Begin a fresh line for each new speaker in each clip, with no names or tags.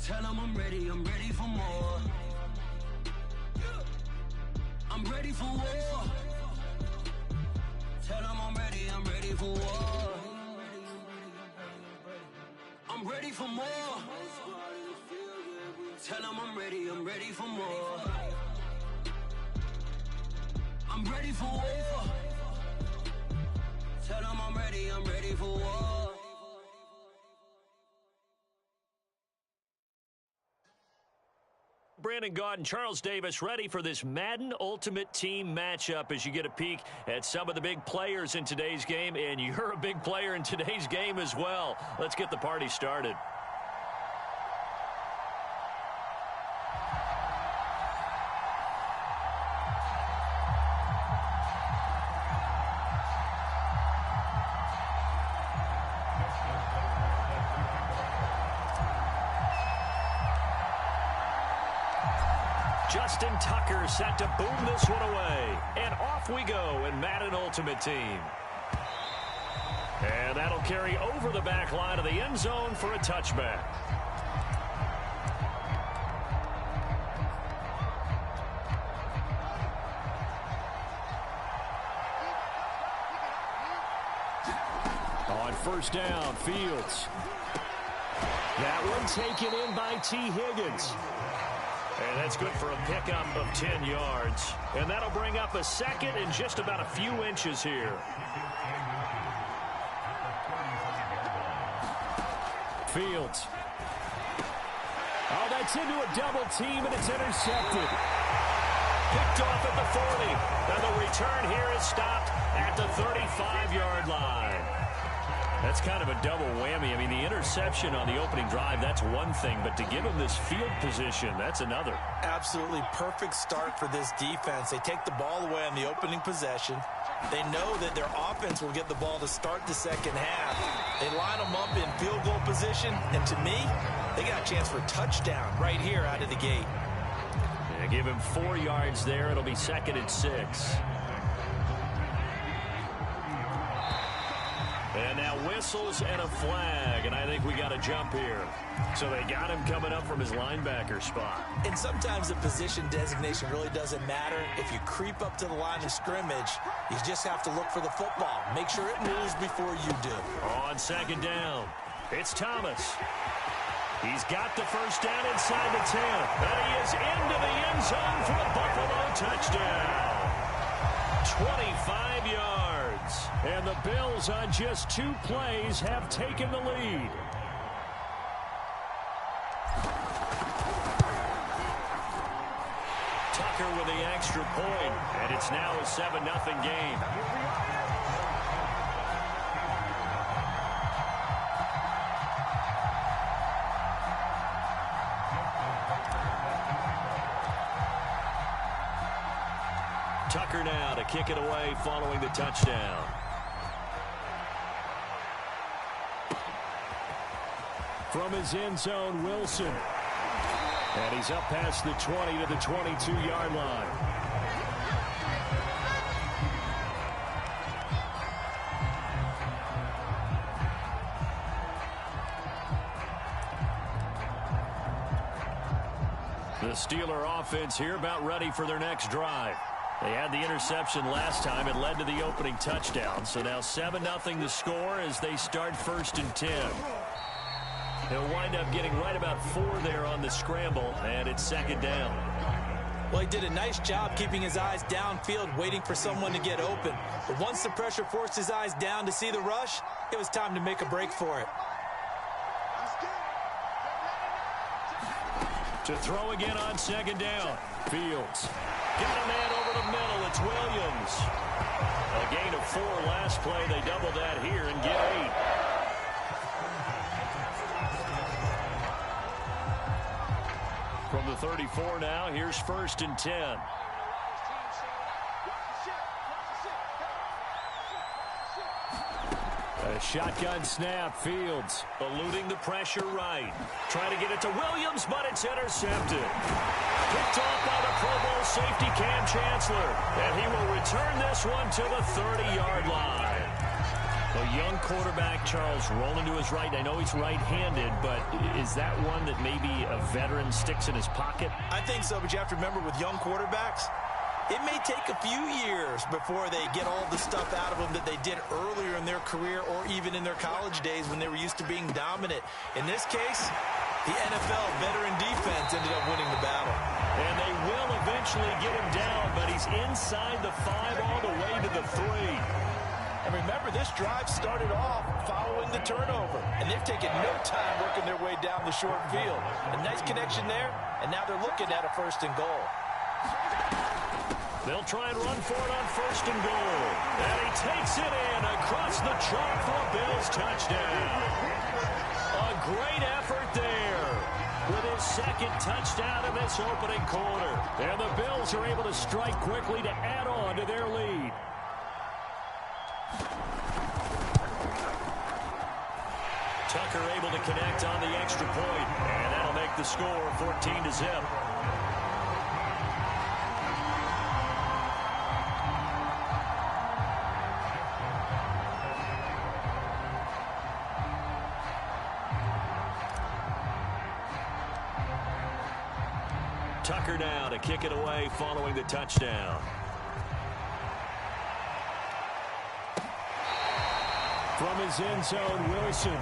Tell them I'm ready for more. I'm ready for war. Tell them I'm ready for war. I'm ready for more. Tell them I'm ready for more. I'm ready for war. Tell them I'm ready for war.
Brandon Gaudin, Charles Davis ready for this Madden Ultimate Team matchup as you get a peek at some of the big players in today's game, and you're a big player in today's game as well. Let's get the party started. Justin Tucker set to boom this one away. And off we go in Madden Ultimate Team. And that'll carry over the back line of the end zone for a touchback. On first down, Fields. That one taken in by T. Higgins. And that's good for a pickup of 10 yards. And that'll bring up a second and just about a few inches here. Fields. Oh, that's into a double team, and it's intercepted. Picked off at the 40. And the return here is stopped at the 35-yard line. That's kind of a double whammy. I mean, the interception on the opening drive, that's one thing. But to give him this field position, that's another.
Absolutely perfect start for this defense. They take the ball away on the opening possession. They know that their offense will get the ball to start the second half. They line them up in field goal position. And to me, they got a chance for a touchdown right here out of the gate.
Yeah, give him 4 yards there. It'll be 2nd and 6. And now whistles and a flag, and I think we got a jump here. So they got him coming up from his linebacker spot.
And sometimes the position designation really doesn't matter. If you creep up to the line of scrimmage, you just have to look for the football. Make sure it moves before you do.
On second down, it's Thomas. He's got the first down inside the 10. And he is into the end zone for a Buffalo touchdown. 25 yards. And the Bills on just 2 plays have taken the lead. Tucker with the extra point, and it's now a 7-0 game. Tucker now to kick it away following the touchdown. From his end zone, Wilson. And he's up past the 20 to the 22-yard line. The Steeler offense here about ready for their next drive. They had the interception last time. It led to the opening touchdown. So now 7-0 the score as they start 1st and 10. He'll wind up getting right about 4 there on the scramble, and it's 2nd down.
Well, he did a nice job keeping his eyes downfield, waiting for someone to get open. But once the pressure forced his eyes down to see the rush, it was time to make a break for it.
To throw again on 2nd down. Fields. Got a man over the middle. It's Williams. A gain of 4 last play. They double that here and get 8. From the 34 now, here's 1st and 10. A shotgun snap. Fields eluding the pressure right. Trying to get it to Williams, but it's intercepted. Picked off by the Pro Bowl safety Cam Chancellor. And he will return this one to the 30-yard line. A young quarterback, Charles, rolling to his right. I know he's right-handed, but is that one that maybe a veteran sticks in his pocket?
I think so, but you have to remember with young quarterbacks, it may take a few years before they get all the stuff out of them that they did earlier in their career or even in their college days when they were used to being dominant. In this case, the NFL veteran defense ended up winning the battle.
And they will eventually get him down, but he's inside the 5 all the way to the 3.
And remember, this drive started off following the turnover, and they've taken no time working their way down the short field. A nice connection there, and now they're looking at a 1st and goal.
They'll try and run for it on 1st and goal. And he takes it in across the chalk for a Bills touchdown. A great effort there with his 2nd touchdown in this opening quarter. And the Bills are able to strike quickly to add on to their lead. Tucker able to connect on the extra point, and that'll make the score 14-0. Tucker now to kick it away following the touchdown. From his end zone, Wilson.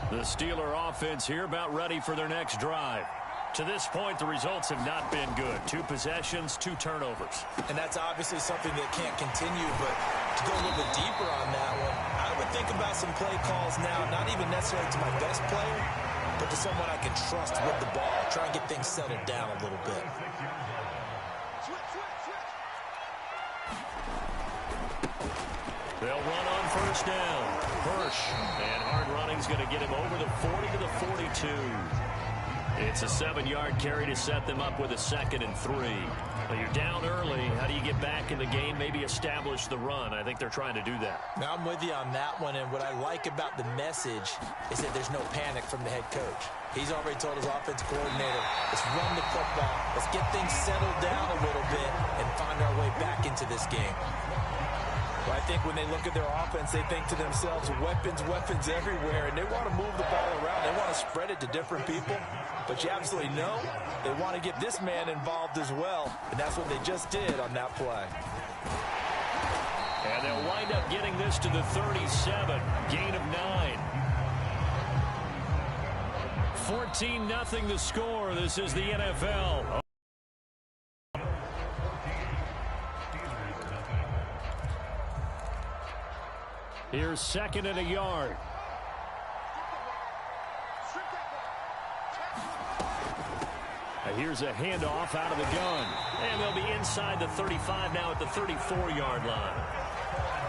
The Steeler offense here about ready for their next drive. To this point, the results have not been good. 2 possessions, 2 turnovers.
And that's obviously something that can't continue, but to go a little bit deeper on that one, I would think about some play calls now, not even necessarily to my best player, but to someone I can trust with the ball. Try and get things settled down a little bit.
They'll run on 1st down. Hirsch, and hard running's going to get him over the 40 to the 42. It's a 7-yard carry to set them up with a 2nd and 3. Well, you're down early. How do you get back in the game, maybe establish the run? I think they're trying to do that.
Now, I'm with you on that one, and what I like about the message is that there's no panic from the head coach. He's already told his offensive coordinator, let's run the football, let's get things settled down a little bit and find our way back into this game. Well, I think when they look at their offense, they think to themselves, weapons, weapons everywhere, and they want to move the ball around. They want to spread it to different people, but you absolutely know they want to get this man involved as well, and that's what they just did on that play.
And they'll wind up getting this to the 37, gain of 9. 14-0 the score. This is the NFL. Here's 2nd and a yard. Here's a handoff out of the gun. And they'll be inside the 35 now at the 34-yard line.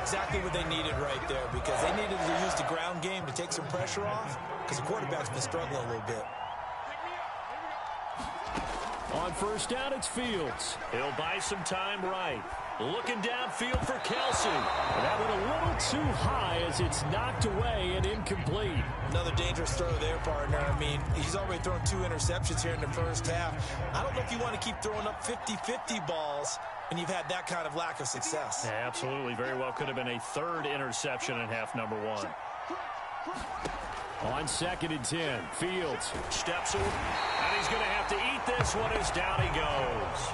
Exactly what they needed right there, because they needed to use the ground game to take some pressure off, because the quarterback's been struggling a little bit.
On 1st down, it's Fields. He'll buy some time right. Looking downfield for Kelsey. That went a little too high as it's knocked away and incomplete.
Another dangerous throw there, partner. I mean, he's already thrown 2 interceptions here in the 1st half. I don't know if you want to keep throwing up 50-50 balls when you've had that kind of lack of success.
Yeah, absolutely. Very well could have been a 3rd interception in half number 1. On 2nd and 10, Fields steps over, and he's going to have to eat this one as down he goes.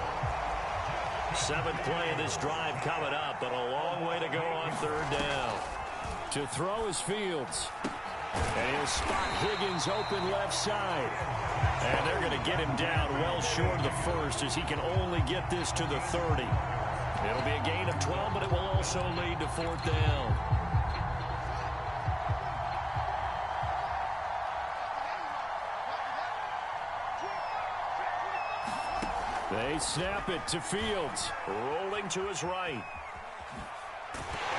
7th play of this drive coming up, but a long way to go on 3rd down. To throw is Fields. And he'll spot Higgins open left side. And they're going to get him down well short of the 1st as he can only get this to the 30. It'll be a gain of 12, but it will also lead to 4th down. They snap it to Fields. Rolling to his right.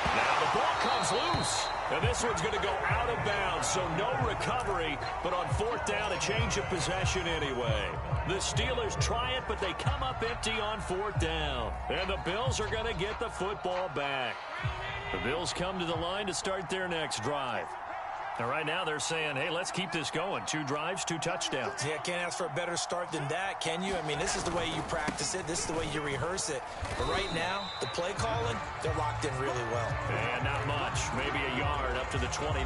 Now the ball comes loose. And this one's going to go out of bounds, so no recovery. But on 4th down, a change of possession anyway. The Steelers try it, but they come up empty on 4th down. And the Bills are going to get the football back. The Bills come to the line to start their next drive. And right now they're saying, hey, let's keep this going. 2 drives, 2 touchdowns.
Yeah, can't ask for a better start than that, can you? I mean, this is the way you practice it. This is the way you rehearse it. But right now, the play calling, they're locked in really well.
And not much. Maybe a yard up to the 29.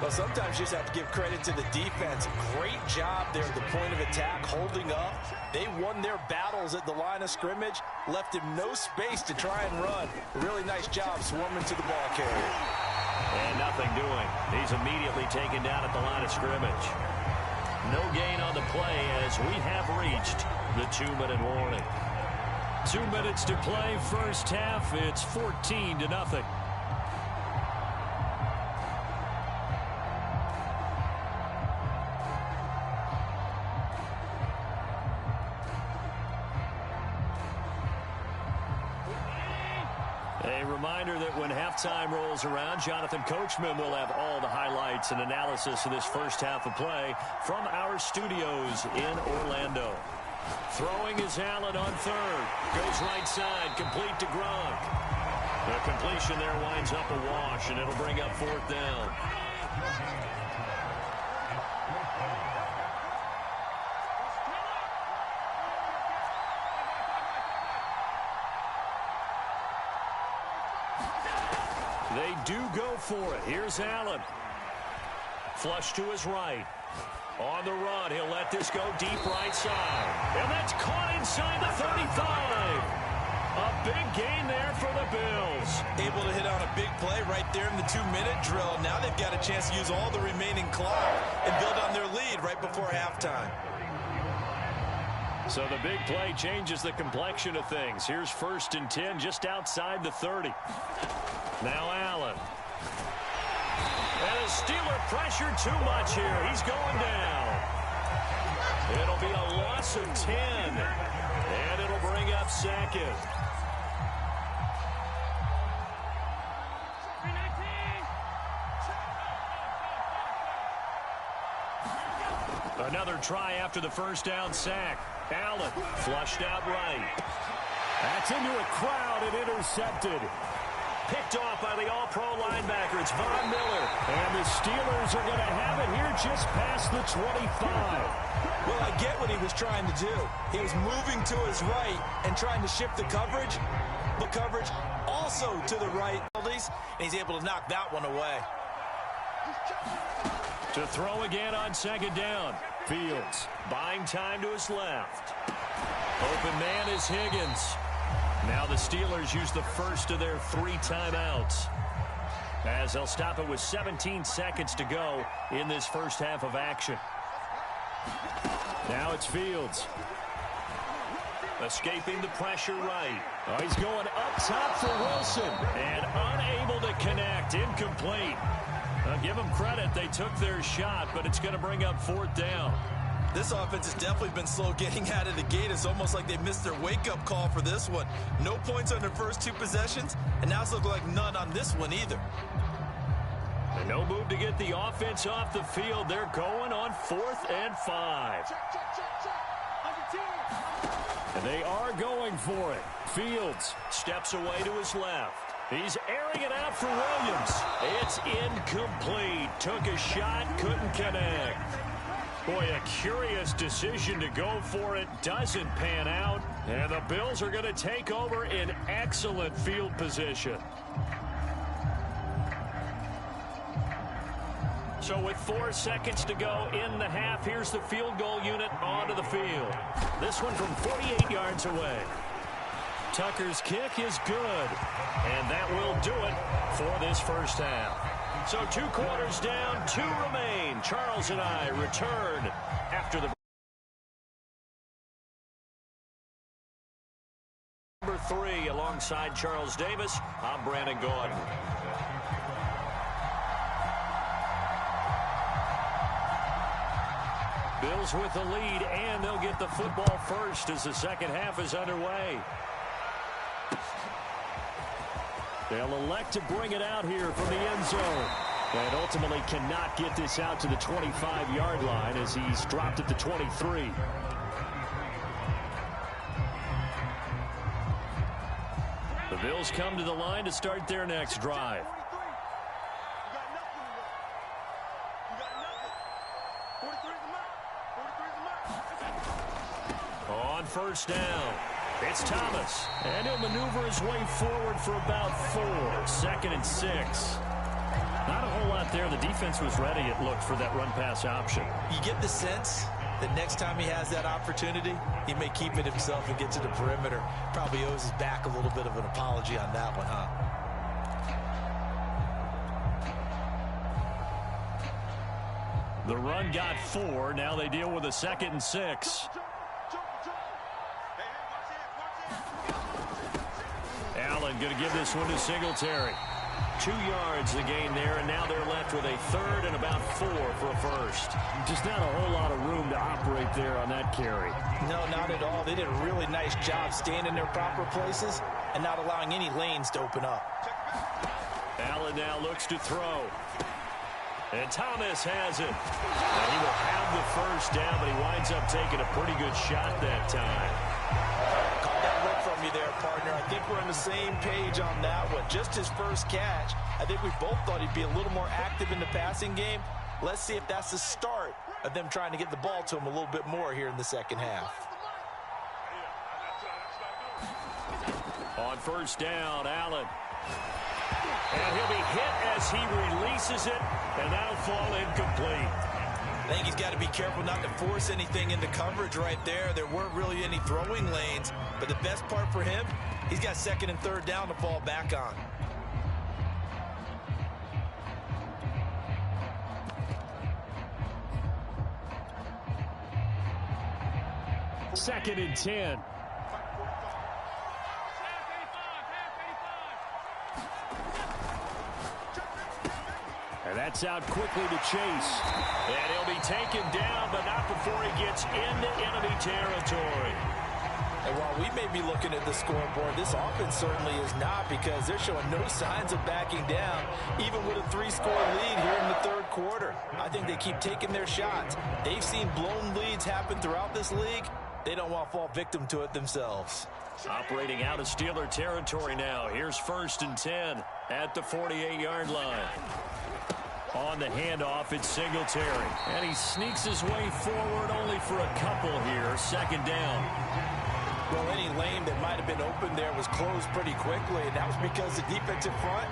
Well, sometimes you just have to give credit to the defense. Great job there at the point of attack, holding up. They won their battles at the line of scrimmage, left him no space to try and run. A really nice job swarming to the ball carrier.
And nothing doing. He's immediately taken down at the line of scrimmage. No gain on the play as we have reached the 2-minute warning. 2 minutes to play, first half. It's 14-0. A reminder that when halftime rolls around, Jonathan Coachman will have all the highlights and analysis of this first half of play from our studios in Orlando. Throwing is Allen on third. Goes right side, complete to Gronk. The completion there winds up a wash, and it'll bring up 4th down. They do go for it. Here's Allen. Flush to his right. On the run, he'll let this go deep right side. And that's caught inside the 35. A big gain there for the Bills.
Able to hit on a big play right there in the 2-minute drill. Now they've got a chance to use all the remaining clock and build on their lead right before halftime.
So the big play changes the complexion of things. Here's 1st and 10 just outside the 30. Now Allen. And a Steeler pressure too much here. He's going down. It'll be a loss of 10. And it'll bring up 2nd. Another try after the first down sack. Allen flushed out right. That's into a crowd and intercepted. Picked off by the all-pro linebacker. It's Von Miller. And the Steelers are going to have it here just past the 25.
Well, I get what he was trying to do. He was moving to his right and trying to shift the coverage. The coverage also to the right. And he's able to knock that one away.
To throw again on 2nd down. Fields buying time to his left. Open man is Higgins. Now the Steelers use the first of their 3 timeouts, as they'll stop it with 17 seconds to go in this first half of action. Now it's Fields. Escaping the pressure right. Oh, he's going up top for Wilson. And unable to connect. Incomplete. Give them credit. They took their shot, but it's going to bring up 4th down.
This offense has definitely been slow getting out of the gate. It's almost like they missed their wake-up call for this one. No points on their first 2 possessions, and now it's looking like none on this one either.
And no move to get the offense off the field. They're going on 4th and 5. And they are going for it. Fields steps away to his left. He's airing it out for Williams. It's incomplete. Took a shot, couldn't connect. Boy, a curious decision to go for it. Doesn't pan out. And the Bills are going to take over in excellent field position. So with 4 seconds to go in the half, here's the field goal unit onto the field. This one from 48 yards away. Tucker's kick is good. And that will do it for this first half. So 2 quarters down, 2 remain. Charles and I return after the number 3 alongside Charles Davis. I'm Brandon Gordon. Bills with the lead, and they'll get the football first as the second half is underway. They'll elect to bring it out here from the end zone. And ultimately cannot get this out to the 25-yard line as he's dropped at the 23. The Bills come to the line to start their next drive. first down. It's Thomas, and he'll maneuver his way forward for about 4. 2nd and 6. Not a whole lot there. The defense was ready, it looked, for that run-pass option.
You get the sense that next time he has that opportunity, he may keep it himself and get to the perimeter. Probably owes his back a little bit of an apology on that one, huh?
The run got 4. Now they deal with a 2nd and 6. Allen going to give this one to Singletary. 2 yards the gain there, and now they're left with a 3rd and about 4 for a first.
Just not a whole lot of room to operate there on that carry.
No, not at all. They did a really nice job staying in their proper places and not allowing any lanes to open up.
Allen now looks to throw. And Thomas has it. And he will have the first down, but he winds up taking a pretty good shot that time.
Caught that look from you there, partner. I think we're on the same page on that one. Just his first catch. I think we both thought he'd be a little more active in the passing game. Let's see if that's the start of them trying to get the ball to him a little bit more here in the second half.
On first down, Allen. And he'll be hit as he releases it, and that'll fall incomplete.
I think he's got to be careful not to force anything into coverage right there. There weren't really any throwing lanes, but the best part for him, he's got 2nd and 3rd down to fall back on.
Second and 10.
And that's out quickly to Chase. And he'll be taken down, but not before he gets into enemy territory.
And while we may be looking at the scoreboard, this offense certainly is not, because they're showing no signs of backing down, even with a 3-score lead here in the 3rd quarter. I think they keep taking their shots. They've seen blown leads happen throughout this league. They don't want to fall victim to it themselves.
Operating out of Steeler territory now. Here's 1st and 10 at the 48-yard line. On the handoff, it's Singletary. And he sneaks his way forward only for a couple here. 2nd down.
Well, any lane that might have been open there was closed pretty quickly, and that was because the defensive front,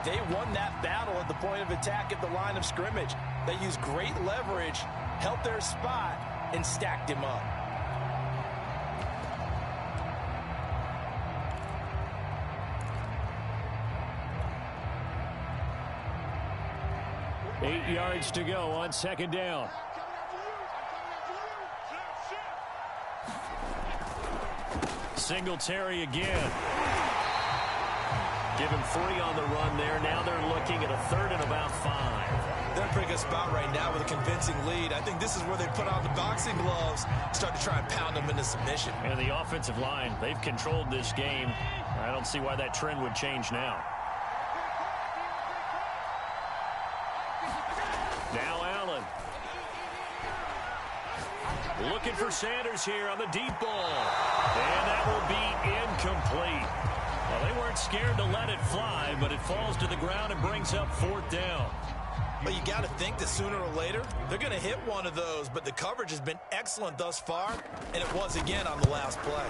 they won that battle at the point of attack at the line of scrimmage. They used great leverage, held their spot, and stacked him up.
Eight yards to go on 2nd down. Singletary again. Give him 3 on the run there. Now they're looking at a 3rd and about 5.
They're in a pretty good spot right now with a convincing lead. I think this is where they put on the boxing gloves, start to try and pound them into submission.
And the offensive line, they've controlled this game. I don't see why that trend would change now. Now Allen. Looking for Sanders here on the deep ball. And that will be incomplete. Well, they weren't scared to let it fly, but it falls to the ground and brings up 4th down.
But you got to think that sooner or later, they're going to hit one of those, but the coverage has been excellent thus far, and it was again on the last play.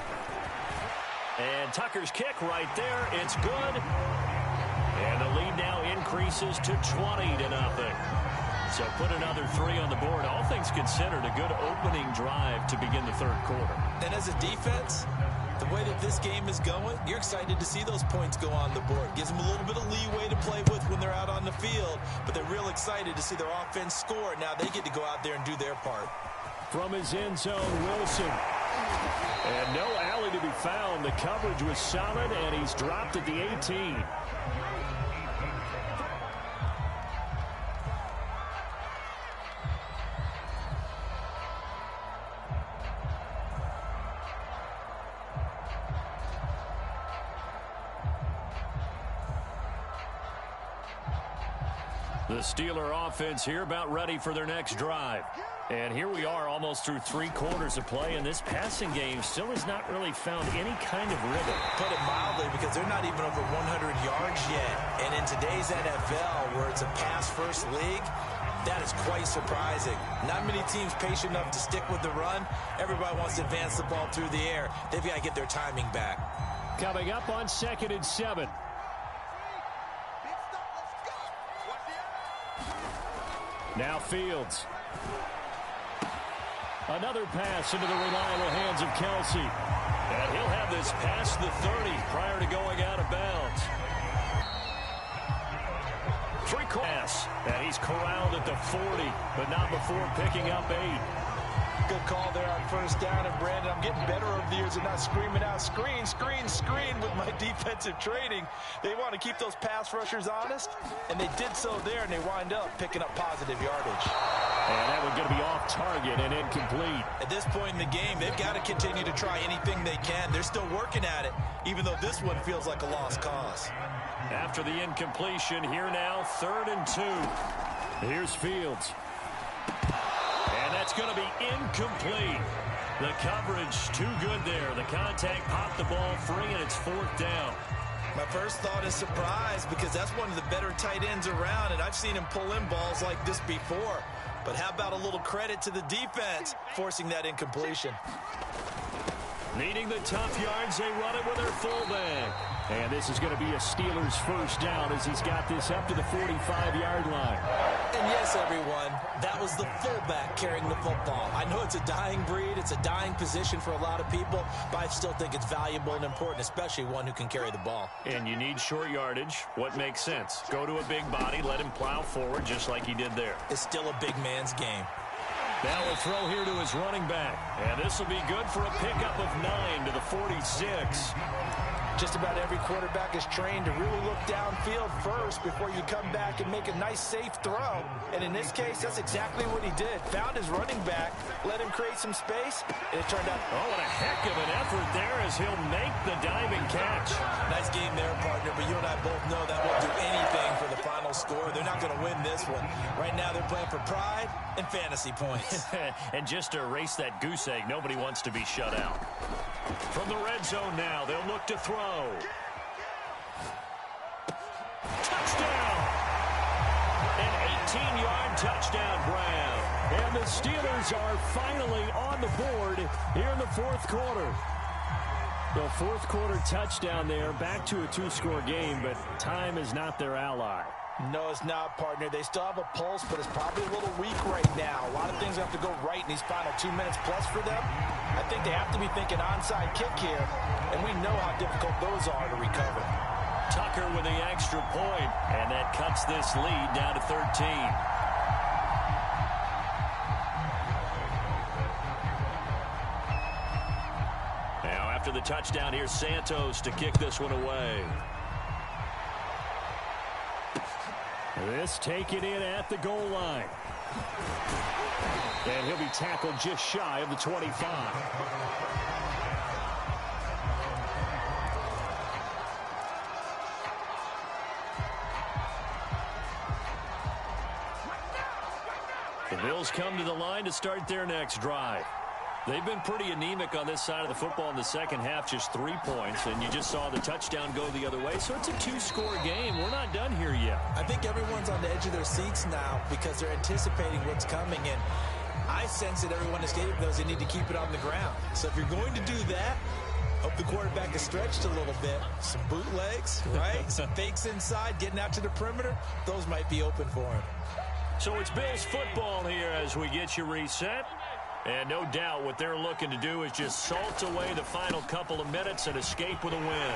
And Tucker's kick right there. It's good. And the lead now increases to 20-0. So put another 3 on the board. All things considered, a good opening drive to begin the 3rd quarter.
And as a defense, the way that this game is going, you're excited to see those points go on the board. Gives them a little bit of leeway to play with when they're out on the field, but they're real excited to see their offense score. Now they get to go out there and do their part.
From his end zone, Wilson. And no alley to be found. The coverage was solid, and he's dropped at the 18. The Steeler offense here about ready for their next drive. And here we are almost through 3 quarters of play, and this passing game still has not really found any kind of rhythm.
Put it mildly, because they're not even over 100 yards yet. And in today's NFL, where it's a pass-first league, that is quite surprising. Not many teams patient enough to stick with the run. Everybody wants to advance the ball through the air. They've got to get their timing back.
Coming up on 2nd and 7. Now Fields. Another pass into the reliable hands of Kelsey. And he'll have this past the 30 prior to going out of bounds. Pass. And he's corralled at the 40, but not before picking up 8.
Good call there on first down. And, Brandon, I'm getting better over the years and not screaming out, screen, screen, screen with my defensive training. They want to keep those pass rushers honest, and they did so there, and they wind up picking up positive yardage.
And that one's going to be off target and incomplete.
At this point in the game, they've got to continue to try anything they can. They're still working at it, even though this one feels like a lost cause.
After the incompletion, here now, 3rd and 2. Here's Fields. And that's going to be incomplete. The coverage too good there. The contact popped the ball free, and it's 4th down.
My first thought is surprise, because that's one of the better tight ends around, and I've seen him pull in balls like this before. But how about a little credit to the defense forcing that incompletion?
Needing the tough yards, they run it with their fullback. And this is going to be a Steelers first down as he's got this up to the 45-yard line.
And yes, everyone, that was the fullback carrying the football. I know it's a dying breed, it's a dying position for a lot of people, but I still think it's valuable and important, especially one who can carry the ball.
And you need short yardage. What makes sense? Go to a big body, let him plow forward just like he did there.
It's still a big man's game.
Now a throw here to his running back. And this will be good for a pickup of 9 to the 46.
Just about every quarterback is trained to really look downfield first before you come back and make a nice, safe throw. And in this case, that's exactly what he did. Found his running back, let him create some space, and it turned out...
Oh, what a heck of an effort there as he'll make the diving catch.
Nice game there, partner, but you and I both know that won't do anything for the final score. They're not going to win this one. Right now, they're playing for pride and fantasy points.
And just to erase that goose egg, nobody wants to be shut out. From the red zone now, they'll look to throw. Touchdown! An 18-yard touchdown grab. And the Steelers are finally on the board here in the 4th quarter. The 4th quarter touchdown there, back to a 2-score game, but time is not their ally.
No, it's not, partner. They still have a pulse, but it's probably a little weak right now. A lot of things have to go right in these final 2 minutes plus for them. I think they have to be thinking onside kick here, and we know how difficult those are to recover.
Tucker with the extra point, and that cuts this lead down to 13. Now after the touchdown, here's Santos to kick this one away. This taken in at the goal line. And he'll be tackled just shy of the 25. The Bills come to the line to start their next drive. They've been pretty anemic on this side of the football in the second half, just 3 points, and you just saw the touchdown go the other way, so it's a 2-score game. We're not done here yet.
I think everyone's on the edge of their seats now because they're anticipating what's coming, and I sense that everyone in the stadium knows they need to keep it on the ground. So if you're going to do that, hope the quarterback is stretched a little bit. Some bootlegs, right? Some fakes inside, getting out to the perimeter. Those might be open for him.
So it's Bills football here as we get you reset. And no doubt what they're looking to do is just salt away the final couple of minutes and escape with a win.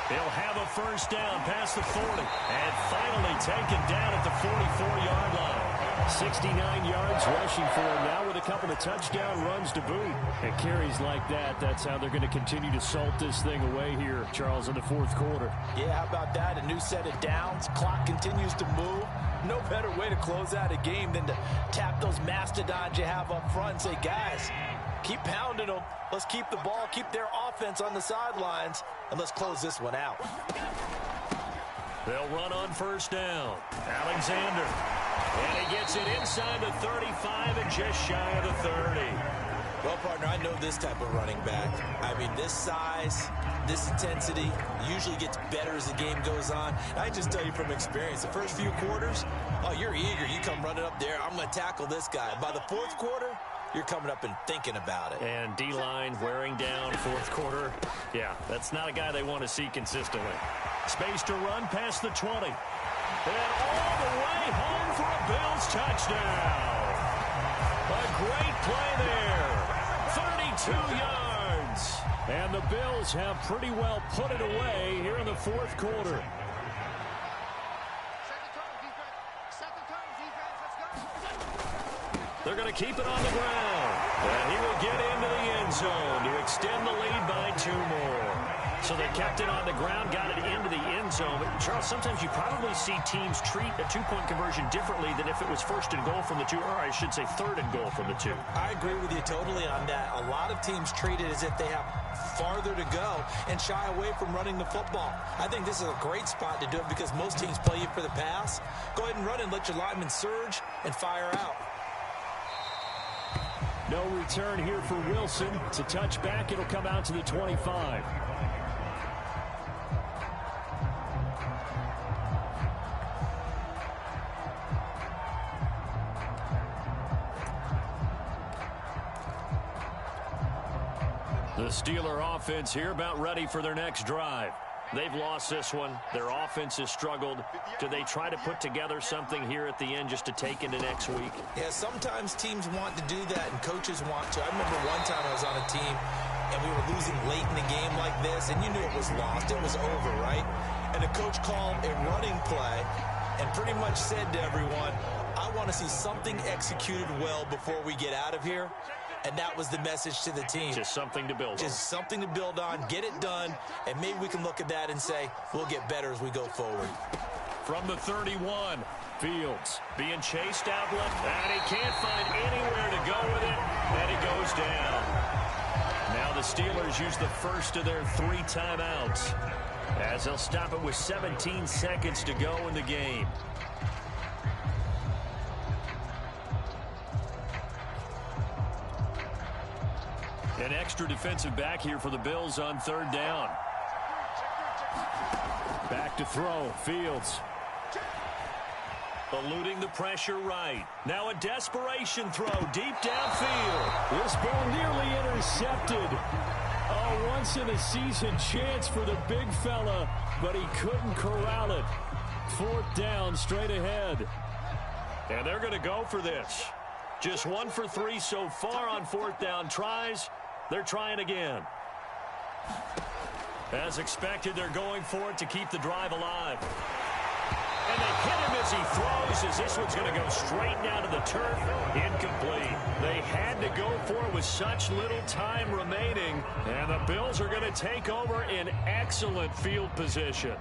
They'll have a first down past the 40 and finally taken down at the 44-yard line. 69 yards rushing for him now with a couple of touchdown runs to boot. And carries like that, that's how they're going to continue to salt this thing away here, Charles, in the 4th quarter.
Yeah, how about that? A new set of downs. Clock continues to move. No better way to close out a game than to tap those mastodons you have up front and say, guys, keep pounding them. Let's keep the ball, keep their offense on the sidelines, and let's close this one out.
They'll run on first down. Alexander. And he gets it inside the 35 and just shy of the 30.
Well, partner, I know this type of running back. I mean, this size, this intensity usually gets better as the game goes on. And I just tell you from experience, the first few quarters, oh, you're eager. You come running up there, I'm going to tackle this guy. By the fourth quarter, you're coming up and thinking about it.
And D-line wearing down fourth quarter. Yeah, that's not a guy they want to see consistently. Space to run past the 20. And all the way home for a Bills touchdown. A great play there. 32 yards. And the Bills have pretty well put it away here in the fourth quarter. They're going to keep it on the ground. And he will get into the end zone to extend the lead by 2 more. So they kept it on the ground, got it into the end zone. But, Charles, sometimes you probably see teams treat a two-point conversion differently than if it was first and goal from the 2, or I should say third and goal from the 2.
I agree with you totally on that. A lot of teams treat it as if they have farther to go and shy away from running the football. I think this is a great spot to do it because most teams play you for the pass. Go ahead and run and let your linemen surge and fire out.
No return here for Wilson. It's a touchback. It'll come out to the 25. The Steeler offense here about ready for their next drive. They've lost this one. Their offense has struggled. Do they try to put together something here at the end just to take into next week?
Yeah, sometimes teams want to do that and coaches want to. I remember one time I was on a team and we were losing late in the game like this, and you knew it was lost. It was over, right? And the coach called a running play and pretty much said to everyone, I want to see something executed well before we get out of here. And that was the message to the team.
Just something to build on.
Just something to build on, get it done, and maybe we can look at that and say, we'll get better as we go forward.
From the 31, Fields being chased out left, and he can't find anywhere to go with it, and he goes down. Now the Steelers use the first of their 3 timeouts, as they'll stop it with 17 seconds to go in the game. An extra defensive back here for the Bills on 3rd down. Back to throw, Fields. Eluding the pressure right. Now a desperation throw deep downfield. This ball nearly intercepted. A once-in-a-season chance for the big fella, but he couldn't corral it. 4th down, straight ahead. And they're going to go for this. Just 1 for 3 so far on 4th down tries. They're trying again. As expected, they're going for it to keep the drive alive. And they hit him as he throws, as this one's going to go straight down to the turf. Incomplete. They had to go for it with such little time remaining. And the Bills are going to take over in excellent field position.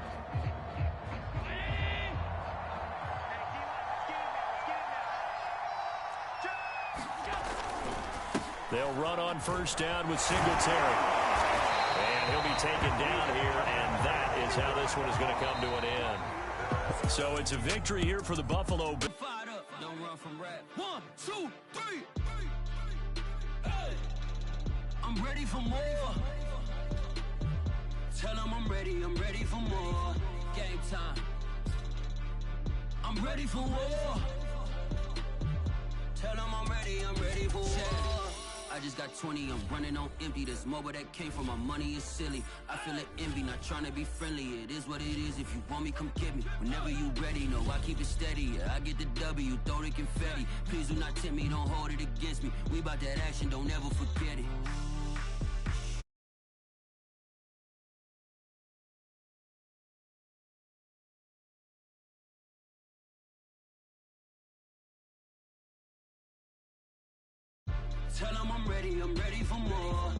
They'll run on first down with Singletary. And he'll be taken down here, and that is how this one is going to come to an end. So it's a victory here for the Buffalo Bills.
Fired up, don't run from rap. 1, 2, 3. Hey. I'm ready for more. Tell them I'm ready for more. Game time. I'm ready for war. Tell them I'm ready for war. I just got 20, I'm running on empty. This mobile that came from my money is silly. I feel it envy, not trying to be friendly. It is what it is, if you want me, come get me. Whenever you ready, no, I keep it steady. Yeah, I get the W, throw the confetti. Please do not tempt me, don't hold it against me. We about that action, don't ever forget it. Tell them I'm ready for more.